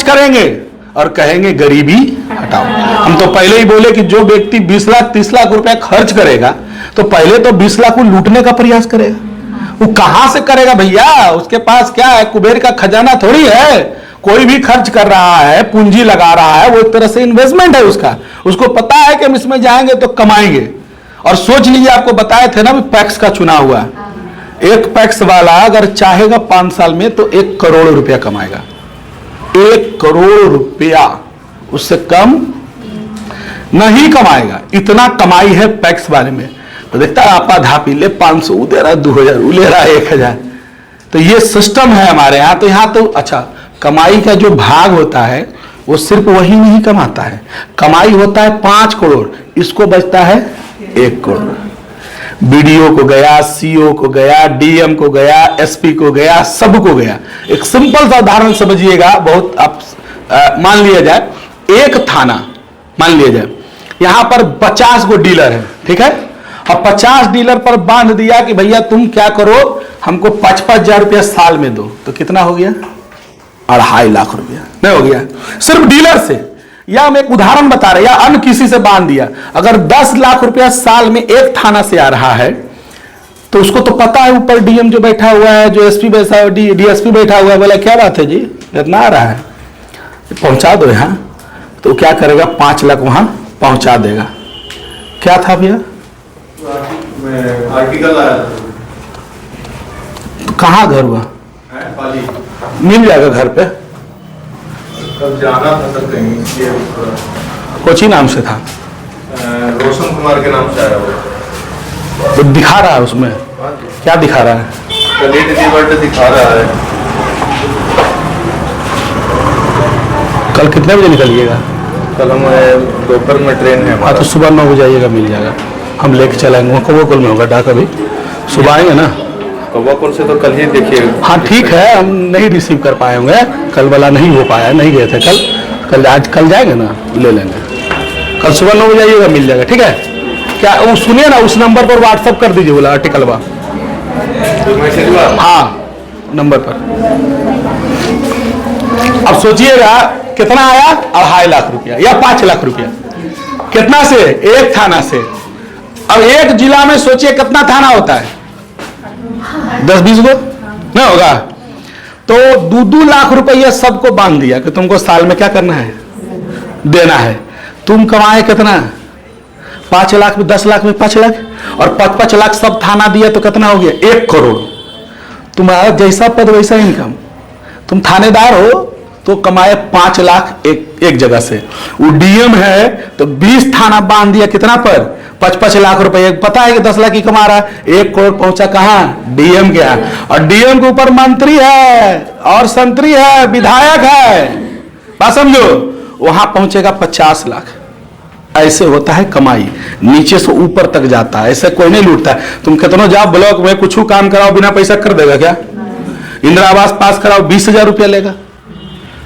करेंगे और कहेंगे गरीबी हटाओ। हम तो पहले ही बोले कि जो व्यक्ति 20 लाख 30 लाख रुपए खर्च करेगा तो पहले तो 20 लाख को लूटने का प्रयास करेगा। वो कहां से करेगा भैया? उसके पास क्या है? कुबेर का खजाना थोड़ी है। कोई भी खर्च कर रहा है, पूंजी लगा रहा है, वो एक तरह से इन्वेस्टमेंट है उसका। उसको पता है कि हम इसमें जाएंगे तो कमाएंगे। और सोच लीजिए, आपको बताए थे ना भी पैक्स का चुनाव हुआ, एक पैक्स वाला अगर चाहेगा 5 साल में तो 1 करोड़ रुपया कमाएगा। 1 करोड़ रुपया, उससे कम नहीं कमाएगा। इतना कमाई है पैक्स वाले में। तो देखता है आपा धापी ले 500 उ दे रहा, 2000 उ ले रहा, 1000। तो ये सिस्टम है हमारे यहाँ। तो यहाँ तो अच्छा, कमाई का जो भाग होता है वो सिर्फ वही नहीं कमाता है। कमाई होता है 5 करोड़, इसको बचता है 1 करोड़। बीडीओ को गया, सीओ को गया, डीएम को गया, एसपी को गया, सबको गया। एक सिंपल सा उदाहरण समझिएगा, बहुत आप मान लिया जाए, एक थाना मान लिया जाए, यहां पर 50 गो डीलर है, ठीक है। और 50 डीलर पर बांध दिया कि भैया तुम क्या करो, हमको 5-5 हजार रुपया साल में दो। तो कितना हो गया? 2.5 लाख रुपया नहीं हो गया? सिर्फ डीलर से। या हम एक उदाहरण बता रहे, या अन्य किसी से बांध दिया। अगर 10 लाख रुपया साल में एक थाना से आ रहा है तो उसको तो पता है, ऊपर डीएम जो बैठा हुआ है, जो एसपी बैठा हुआ, डीएसपी बैठा हुआ है, बोला क्या बात है जी, इतना आ रहा है, पहुंचा दो यहां। तो क्या करेगा? 5 लाख वहां पहुंचा देगा। क्या था भैया? आर्टिकल आया था। तो कहाँ घर हुआ? मिल जाएगा घर पे। कब जाना था सर कहीं, कोची नाम से था? रोशन कुमार के नाम से आया हुआ। तो दिखा रहा है उसमें क्या दिखा रहा है? कल दिखा रहा है। कल कितने बजे निकलिएगा? कल हम दोपहर में ट्रेन है। हाँ, तो सुबह 9 बजे आइएगा, मिल जाएगा, हम लेके चलाएंगे। वो कौवाकोल में होगा डाक, अभी सुबह आएंगे ना। कौवाकोल से तो कल ही देखिए। हाँ ठीक है, हम नहीं रिसीव कर पाए होंगे, कल वाला नहीं हो पाया, नहीं गए थे कल। आज कल जाएंगे ना, ले लेंगे। कल सुबह 9 बजे आइएगा, मिल जाएगा, ठीक है। क्या वो सुनिए ना, उस नंबर पर व्हाट्सअप कर दीजिए बोला आर्टिकल बा। हाँ, नंबर पर। अब सोचिएगा कितना आया? 2.5 लाख रुपया या 5 लाख रुपया। कितना से? एक थाना से। अब एक जिला में सोचिए कितना थाना होता है? 10-20 गो नहीं होगा? तो 2-2 लाख रुपया सबको बांध दिया कि तुमको साल में क्या करना है, देना है। तुम कमाए कितना? 5 लाख में, 10 लाख में 5 लाख, और 5-5 लाख सब थाना दिया तो कितना हो गया? 1 करोड़। तुम्हारा जैसा पद वैसा इनकम। तुम थानेदार हो तो कमाए 5 लाख एक जगह से। वो डीएम है तो 20 थाना बांध दिया, कितना पर? 5-5 लाख रुपए। पता है कि 10 लाख ही कमा रहा है, 1 करोड़ पहुंचा कहां? डीएम के यहाँ। और डीएम के ऊपर मंत्री है और संतरी है, विधायक है, बात समझो, वहां पहुंचेगा 50 लाख। ऐसे होता है कमाई, नीचे से ऊपर तक जाता है। ऐसे कोई नहीं लूटता है। तुम कितना जाओ ब्लॉक में, कुछ काम कराओ, बिना पैसा कर देगा क्या? इंदिरा आवास पास कराओ, 20,000 रुपया लेगा।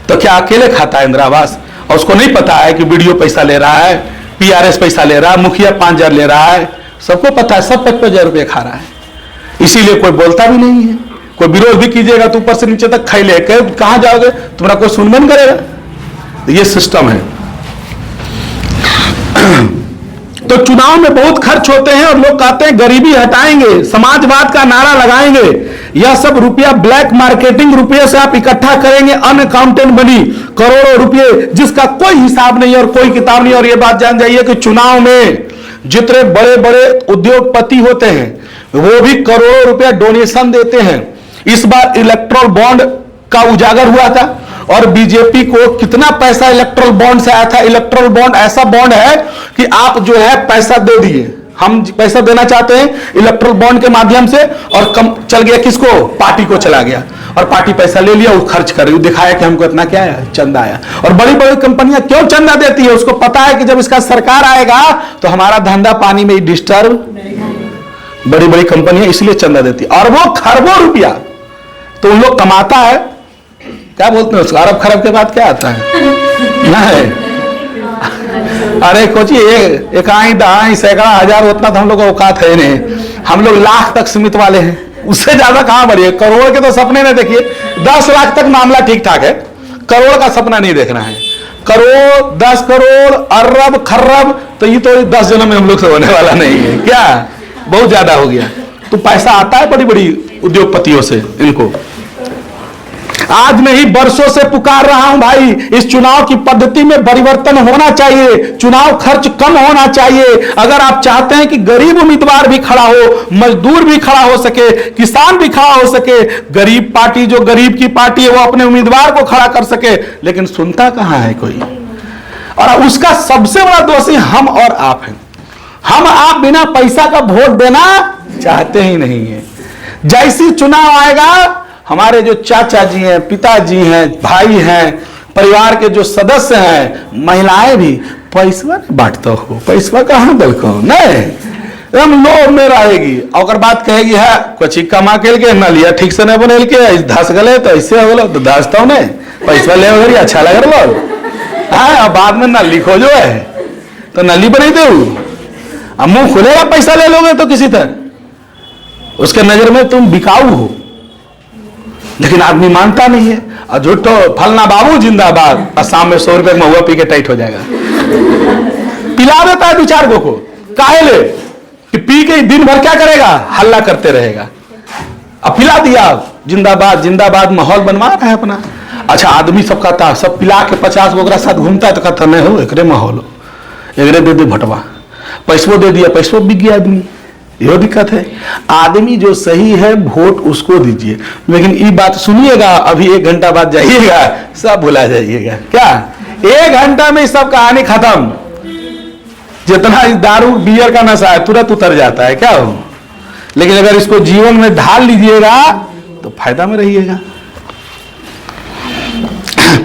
तो क्या अकेले खाता है इंदिरा आवास? और उसको नहीं पता है कि वीडियो पैसा ले रहा है, पीआरएस पैसा ले रहा है, मुखिया 5,000 ले रहा है, सबको पता है, सब 55,000 रुपया खा रहा है। इसीलिए कोई बोलता भी नहीं है। कोई विरोध भी कीजिएगा तो ऊपर से नीचे तक खाई ले, कहां जाओगे, तुम्हारा कोई सुनमन करेगा। तो ये सिस्टम है। तो चुनाव में बहुत खर्च होते हैं और लोग कहते हैं गरीबी हटाएंगे, समाजवाद का नारा लगाएंगे। यह सब रुपया ब्लैक मार्केटिंग रुपये से आप इकट्ठा करेंगे, अनअकाउंटेड मनी, करोड़ों रुपये जिसका कोई हिसाब नहीं और कोई किताब नहीं। और यह बात जान जाइए कि चुनाव में जितने बड़े बड़े उद्योगपति होते हैं वो भी करोड़ों रुपया डोनेशन देते हैं। इस बार इलेक्ट्रल बॉन्ड का उजागर हुआ था और बीजेपी को कितना पैसा इलेक्ट्रल बॉन्ड से आया था। इलेक्ट्रल बॉन्ड ऐसा बॉन्ड है कि आप जो है पैसा दे दिए, हम पैसा देना चाहते हैं इलेक्ट्रल बॉन्ड के माध्यम से, और कम चल गया किसको? पार्टी को चला गया, और पार्टी पैसा ले लिया, वो खर्च कर रही, दिखाया कि हमको इतना क्या है, चंदा आया। और बड़ी बड़ी कंपनियां क्यों चंदा देती है? उसको पता है कि जब इसका सरकार आएगा तो हमारा धंधा पानी में डिस्टर्ब। बड़ी बड़ी कंपनियां इसलिए चंदा देती है, और वो खरबों रुपया तो उन लोग कमाता है। क्या बोलते हैं उसको? अरब खरब के बाद क्या आता है? नहीं, अरे कोची एक आई दहाई सैकड़ा हजार उतना तो हम लोग का औकात है नहीं। हम लोग लाख तक सीमित वाले हैं, उससे ज्यादा कहां बढ़िए। करोड़ के तो सपने में देखिए, 10 लाख तक मामला ठीक ठाक है, करोड़ का सपना नहीं देखना है। करोड़, 10 करोड़, अरब, खर्रब, तो ये तो 10 जन्म में हम लोग से होने वाला नहीं है। क्या बहुत ज्यादा हो गया। तो पैसा आता है बड़ी बड़ी उद्योगपतियों से। इनको आज नहीं बरसों से पुकार रहा हूं भाई, इस चुनाव की पद्धति में परिवर्तन होना चाहिए, चुनाव खर्च कम होना चाहिए। अगर आप चाहते हैं कि गरीब उम्मीदवार भी खड़ा हो, मजदूर भी खड़ा हो सके, किसान भी खड़ा हो सके, गरीब पार्टी जो गरीब की पार्टी है वो अपने उम्मीदवार को खड़ा कर सके, लेकिन सुनता कहां है कोई। और उसका सबसे बड़ा दोषी हम और आप हैं। हम आप बिना पैसा का वोट देना चाहते ही नहीं है। जैसी चुनाव आएगा, हमारे जो चाचा जी हैं, पिताजी हैं, भाई हैं, परिवार के जो सदस्य हैं, महिलाएं भी पैसा बांटते हो, पैसा कहां दलको नहीं, हम लोभ में रहेगी। और बात कहेगी है कुछ कमा के लिए न लिया ठीक से नहीं बने के धस गले तो ऐसे हो गलो, तो धसता नहीं पैसा ले वगैरह अच्छा लग रहा है। बाद में नली खोजो है तो नली बनी दे, अब मुंह खुलेगा पैसा ले लोगे तो किसी तरह उसके नजर में तुम बिकाऊ हो। लेकिन आदमी मानता नहीं है, और झूठो फलना बाबू जिंदाबाद, असम में 100 रुपए महुआ पी के टाइट हो जाएगा। पिला देता है 2-4 को काहे ले कि पी के दिन भर क्या करेगा, हल्ला करते रहेगा। अब पिला दिया, जिंदाबाद जिंदाबाद माहौल बनवा रहा है अपना। अच्छा आदमी सब कहता, सब पिला के 50 गोगरा साथ घूमता है तो कहता नहीं हो एकरे माहौल हो, एकरे दे दे भटवा, पैसों दे दिया, पैसों बिक गया आदमी। यह दिक्कत है। आदमी जो सही है वोट उसको दीजिए। लेकिन ये बात सुनिएगा, अभी 1 घंटा बाद जाइएगा सब भुला जाइएगा। क्या 1 घंटा में सब कहानी खत्म। जितना इस दारू बियर का नशा है तुरंत उतर जाता है। क्या हो, लेकिन अगर इसको जीवन में ढाल लीजिएगा तो फायदा में रहिएगा।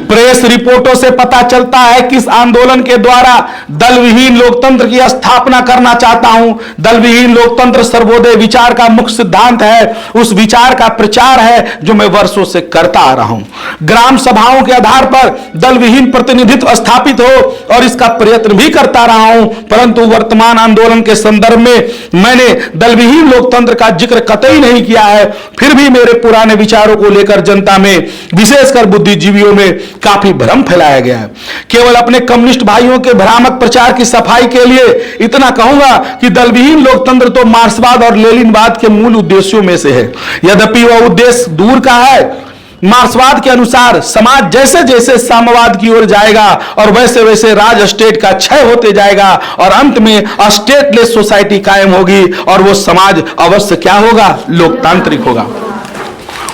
प्रेस रिपोर्टों से पता चलता है कि इस आंदोलन के द्वारा दल विहीन लोकतंत्र की स्थापना करना चाहता हूं। दल विहीन लोकतंत्र सर्वोदय विचार का मुख्य सिद्धांत है, उस विचार का प्रचार है जो मैं वर्षों से करता आ रहा हूं। ग्राम सभाओं के आधार पर दल विहीन प्रतिनिधित्व स्थापित हो और इसका प्रयत्न भी करता रहा हूं, परंतु वर्तमान आंदोलन के संदर्भ में मैंने दल विहीन लोकतंत्र का जिक्र कतई नहीं किया है। फिर भी मेरे पुराने विचारों को लेकर जनता में, विशेषकर बुद्धिजीवियों में काफी भ्रम फैलाया गया है। केवल अपने कम्युनिस्ट भाइयों के भ्रामक प्रचार की सफाई के लिए इतना कहूंगा कि दलविहीन लोकतंत्र तो मार्क्सवाद और लेनिनवाद के मूल उद्देश्यों में से है। यद्यपि वह उद्देश्य दूर का है। मार्क्सवाद के अनुसार समाज जैसे जैसे साम्यवाद की ओर जाएगा और वैसे वैसे राज स्टेट का क्षय होते जाएगा और अंत में स्टेटलेस सोसाइटी कायम होगी और वो समाज अवश्य क्या होगा, लोकतांत्रिक होगा।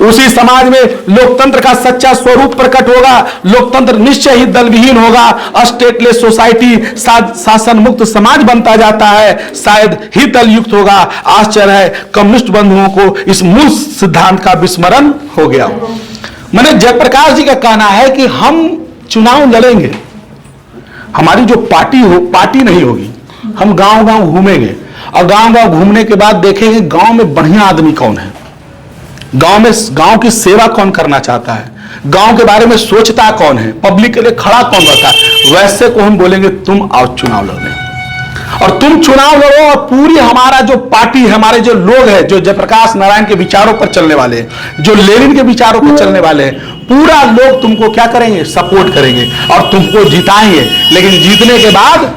उसी समाज में लोकतंत्र का सच्चा स्वरूप प्रकट होगा। लोकतंत्र निश्चय ही दलविहीन होगा। स्टेटलेस सोसाइटी शासन मुक्त समाज बनता जाता है, शायद ही दलयुक्त होगा। आश्चर्य है कम्युनिस्ट बंधुओं को इस मूल सिद्धांत का विस्मरण हो गया। मैंने जयप्रकाश जी का कहना है कि हम चुनाव लड़ेंगे, हमारी जो पार्टी हो, पार्टी नहीं होगी, हम गांव गांव घूमेंगे और गांव गांव घूमने के बाद देखेंगे गांव में बढ़िया आदमी कौन है, गांव में गांव की सेवा कौन करना चाहता है, गांव के बारे में सोचता कौन है, पब्लिक के लिए खड़ा कौन रहता है, वैसे को हम बोलेंगे तुम आओ चुनाव लड़ने। और तुम चुनाव लड़ो और पूरी हमारा जो पार्टी है, हमारे जो लोग हैं, जो जयप्रकाश नारायण के विचारों पर चलने वाले हैं, जो लेनिन के विचारों पर चलने वाले हैं, पूरा लोग तुमको क्या करेंगे, सपोर्ट करेंगे और तुमको जिताएंगे। लेकिन जीतने के बाद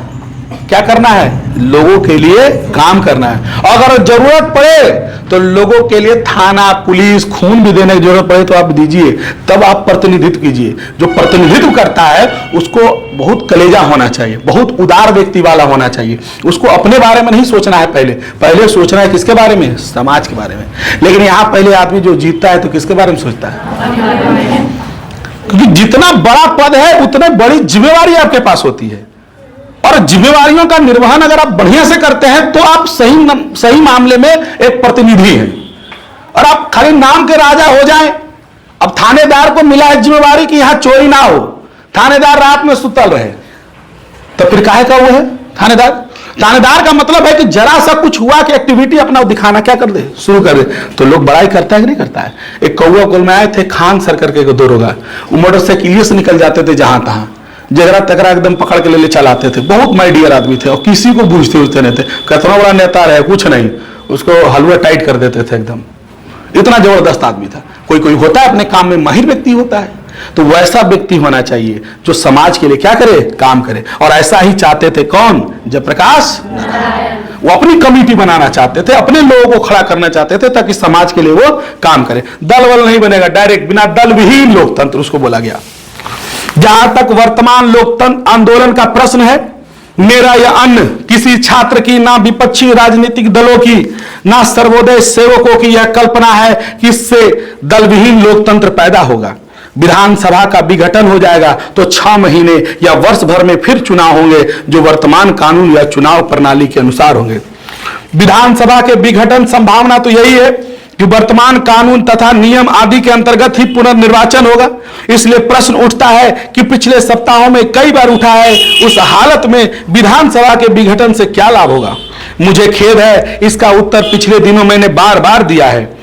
क्या करना है, लोगों के लिए काम करना है। और अगर जरूरत पड़े तो लोगों के लिए थाना, पुलिस, खून भी देने की जरूरत पड़े तो आप दीजिए, तब आप प्रतिनिधित्व कीजिए। जो प्रतिनिधित्व करता है उसको बहुत कलेजा होना चाहिए, बहुत उदार व्यक्ति वाला होना चाहिए। उसको अपने बारे में नहीं सोचना है, पहले सोचना है किसके बारे में, समाज के बारे में। लेकिन यहां पहले आदमी जो जीतता है तो किसके बारे में सोचता है, क्योंकि जितना बड़ा पद है उतनी बड़ी जिम्मेवारी आपके पास होती है। और जिम्मेवारियों का निर्वहन अगर आप बढ़िया से करते हैं तो आप सही मामले में एक प्रतिनिधि हैं। और आप खाली नाम के राजा हो जाएं। अब थानेदार को मिला है जिम्मेवारी कि यहां चोरी ना हो, थानेदार रात में सुतल रहे, तो फिर काहे का वो है थानेदार का मतलब है कि जरा सा कुछ हुआ कि एक्टिविटी अपना दिखाना क्या कर दे, शुरू कर दे, तो लोग बड़ाई करता है कि नहीं करता है। एक कौआ कुल में आए थे खान सर करके दरोगा, वो मोटरसाइकिल से निकल जाते थे जहां तहां, जगरा तगरा एकदम पकड़ के ले चलाते थे। बहुत माई डियर आदमी थे और किसी को बूझते नहीं थे, कितना बड़ा नेता रहे कुछ नहीं, उसको हलवा टाइट कर देते थे एकदम, इतना जबरदस्त आदमी था। कोई कोई होता है अपने काम में माहिर व्यक्ति होता है, तो वैसा व्यक्ति होना चाहिए जो समाज के लिए क्या करे, काम करे। और ऐसा ही चाहते थे कौन, जयप्रकाश नारायण। वो अपनी कमेटी बनाना चाहते थे, अपने लोगों को खड़ा करना चाहते थे ताकि समाज के लिए वो काम करे। दल वल नहीं बनेगा, डायरेक्ट बिना दल विहीन लोकतंत्र उसको बोला गया। जहां तक वर्तमान लोकतंत्र आंदोलन का प्रश्न है, मेरा या अन्य किसी छात्र की, ना विपक्षी राजनीतिक दलों की, ना सर्वोदय सेवकों की यह कल्पना है कि इससे दल विहीन लोकतंत्र पैदा होगा। विधानसभा का विघटन हो जाएगा तो 6 महीने या वर्ष भर में फिर चुनाव होंगे जो वर्तमान कानून या चुनाव प्रणाली के अनुसार होंगे। विधानसभा के विघटन संभावना तो यही है कि वर्तमान कानून तथा नियम आदि के अंतर्गत ही पुनर्निर्वाचन होगा। इसलिए प्रश्न उठता है कि पिछले सप्ताहों में कई बार उठा है, उस हालत में विधानसभा के विघटन से क्या लाभ होगा। मुझे खेद है, इसका उत्तर पिछले दिनों मैंने बार बार दिया है।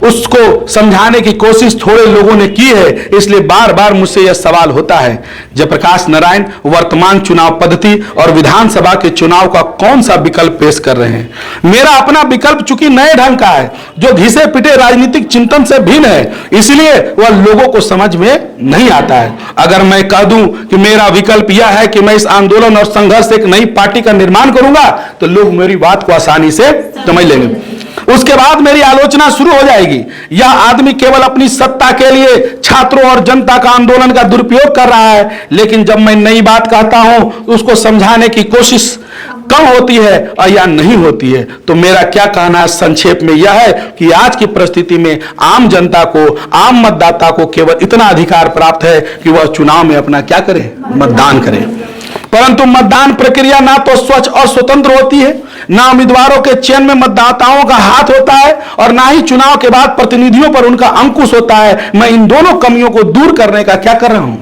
उसको समझाने की कोशिश थोड़े लोगों ने की है, इसलिए बार बार मुझसे यह सवाल होता है, जयप्रकाश नारायण वर्तमान चुनाव पद्धति और विधानसभा के चुनाव का कौन सा विकल्प पेश कर रहे हैं। मेरा अपना विकल्प चूंकि नए ढंग का है, जो घिसे पिटे राजनीतिक चिंतन से भिन्न है, इसलिए वह लोगों को समझ में नहीं आता है। अगर मैं कह दूं कि मेरा विकल्प यह है कि मैं इस आंदोलन और संघर्ष से एक नई पार्टी का निर्माण करूंगा, तो लोग मेरी बात को आसानी से समझ लेंगे। उसके बाद मेरी आलोचना शुरू हो जाएगी, यह आदमी केवल अपनी सत्ता के लिए छात्रों और जनता का आंदोलन का दुरुपयोग कर रहा है। लेकिन जब मैं नई बात कहता हूं, उसको समझाने की कोशिश कम होती है और या नहीं होती है। तो मेरा क्या कहना है संक्षेप में यह है कि आज की परिस्थिति में आम जनता को, आम मतदाता को केवल इतना अधिकार प्राप्त है कि वह चुनाव में अपना क्या करे, मतदान करे। परंतु मतदान प्रक्रिया ना तो स्वच्छ और स्वतंत्र होती है, ना उम्मीदवारों के चयन में मतदाताओं का हाथ होता है, और ना ही चुनाव के बाद प्रतिनिधियों पर उनका अंकुश होता है। मैं इन दोनों कमियों को दूर करने का क्या कर रहा हूं,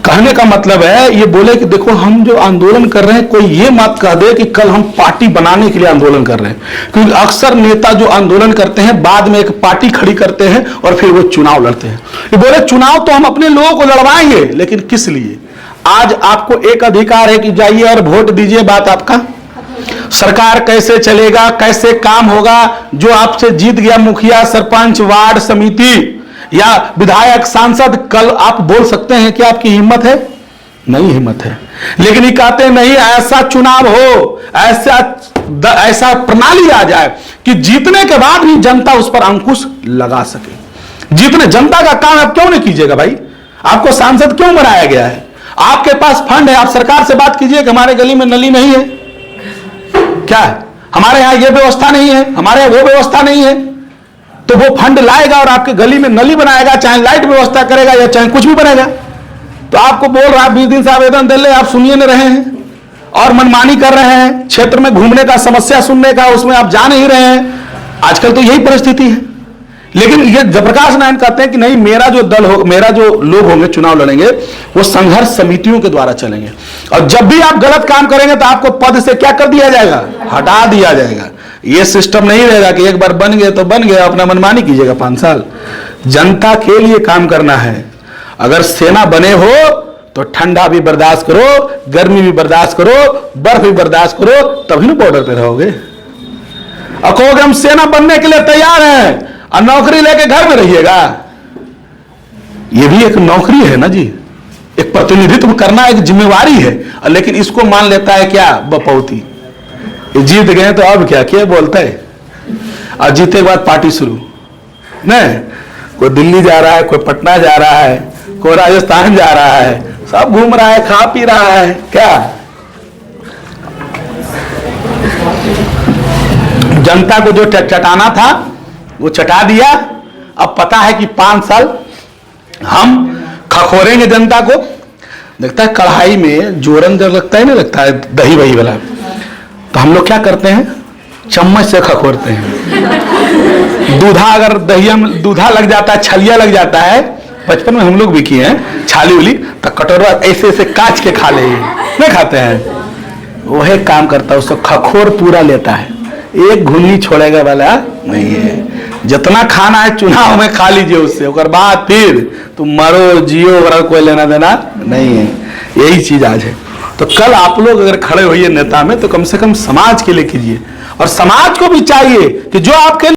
कहने का मतलब है ये बोले कि देखो हम जो आंदोलन कर रहे हैं, कोई ये मत कह दे कि कल हम पार्टी बनाने के लिए आंदोलन कर रहे हैं। क्योंकि अक्सर नेता जो आंदोलन करते हैं बाद में एक पार्टी खड़ी करते हैं और फिर वो चुनाव लड़ते हैं। ये बोले चुनाव तो हम अपने लोगों को लड़वाएंगे, लेकिन किस लिए। आज आपको एक अधिकार है कि जाइए और वोट दीजिए, बात आपका। सरकार कैसे चलेगा, कैसे काम होगा, जो आपसे जीत गया मुखिया, सरपंच, वार्ड समिति या विधायक, सांसद, कल आप बोल सकते हैं कि आपकी हिम्मत है, नहीं हिम्मत है। लेकिन ये कहते नहीं, ऐसा चुनाव हो, ऐसा प्रणाली आ जाए कि जीतने के बाद भी जनता उस पर अंकुश लगा सके। जीतने जनता का काम आप क्यों नहीं कीजिएगा भाई, आपको सांसद क्यों बनाया गया है, आपके पास फंड है, आप सरकार से बात कीजिए कि हमारे गली में नली नहीं है, क्या है हमारे यहां ये व्यवस्था नहीं है, हमारे यहां वो व्यवस्था नहीं है, तो वो फंड लाएगा और आपके गली में नली बनाएगा, चाहे लाइट व्यवस्था करेगा या चाहे कुछ भी बनेगा। तो आपको बोल रहा है 20 दिन से आवेदन दे ले, आप सुनिए न रहे हैं और मनमानी कर रहे हैं, क्षेत्र में घूमने का, समस्या सुनने का, उसमें आप जा नहीं रहे हैं। आजकल तो यही परिस्थिति है। लेकिन ये जयप्रकाश नारायण कहते हैं कि नहीं, मेरा जो दल हो, मेरा जो लोग होंगे चुनाव लड़ेंगे, वो संघर्ष समितियों के द्वारा चलेंगे, और जब भी आप गलत काम करेंगे तो आपको पद से क्या कर दिया जाएगा, हटा दिया जाएगा। ये सिस्टम नहीं रहेगा कि एक बार बन गए तो बन गए, अपना मनमानी कीजिएगा 5 साल। जनता के लिए काम करना है। अगर सेना बने हो तो ठंडा भी बर्दाश्त करो, गर्मी भी बर्दाश्त करो, बर्फ भी बर्दाश्त करो, तभी ना बॉर्डर पे रहोगे। और कहोगे हम सेना बनने के लिए तैयार हैं और नौकरी लेके घर में रहिएगा, ये भी एक नौकरी है ना जी, एक प्रतिनिधित्व करना एक जिम्मेवारी है। लेकिन इसको मान लेता है क्या, बपौती, जीत गए तो अब क्या बोलता है, और जीते के बाद पार्टी शुरू। नहीं, कोई दिल्ली जा रहा है, कोई पटना जा रहा है, कोई राजस्थान जा रहा है, सब घूम रहा है, खा पी रहा है, क्या जनता को जो चटाना था वो चटा दिया। अब पता है कि 5 साल हम खखोरेंगे जनता को। देखता है कढ़ाई में जोरन जब लगता है ना, लगता है दही वही वाला, तो हम लोग क्या करते हैं, चम्मच से खखोरते हैं। दूधा, अगर दहिया में दूधा लग जाता है, छलिया लग जाता है, बचपन में हम लोग भी किए हैं छाली उली, तो कटोरा ऐसे ऐसे काट के खा ले, नहीं खाते हैं, वही काम करता है, उसको खखोर पूरा लेता है, एक घुन्नी छोड़ेगा वाला नहीं है। जितना खाना है चुनाव में खा लीजिए उससे, उसके बाद फिर तुम मरो जियो, वगैरह कोई लेना देना नहीं है। यही चीज आज है। तो कल आप लोग अगर खड़े होइए नेता में, तो कम से कम समाज के लिए कीजिए, और समाज को भी चाहिए कि जो आपके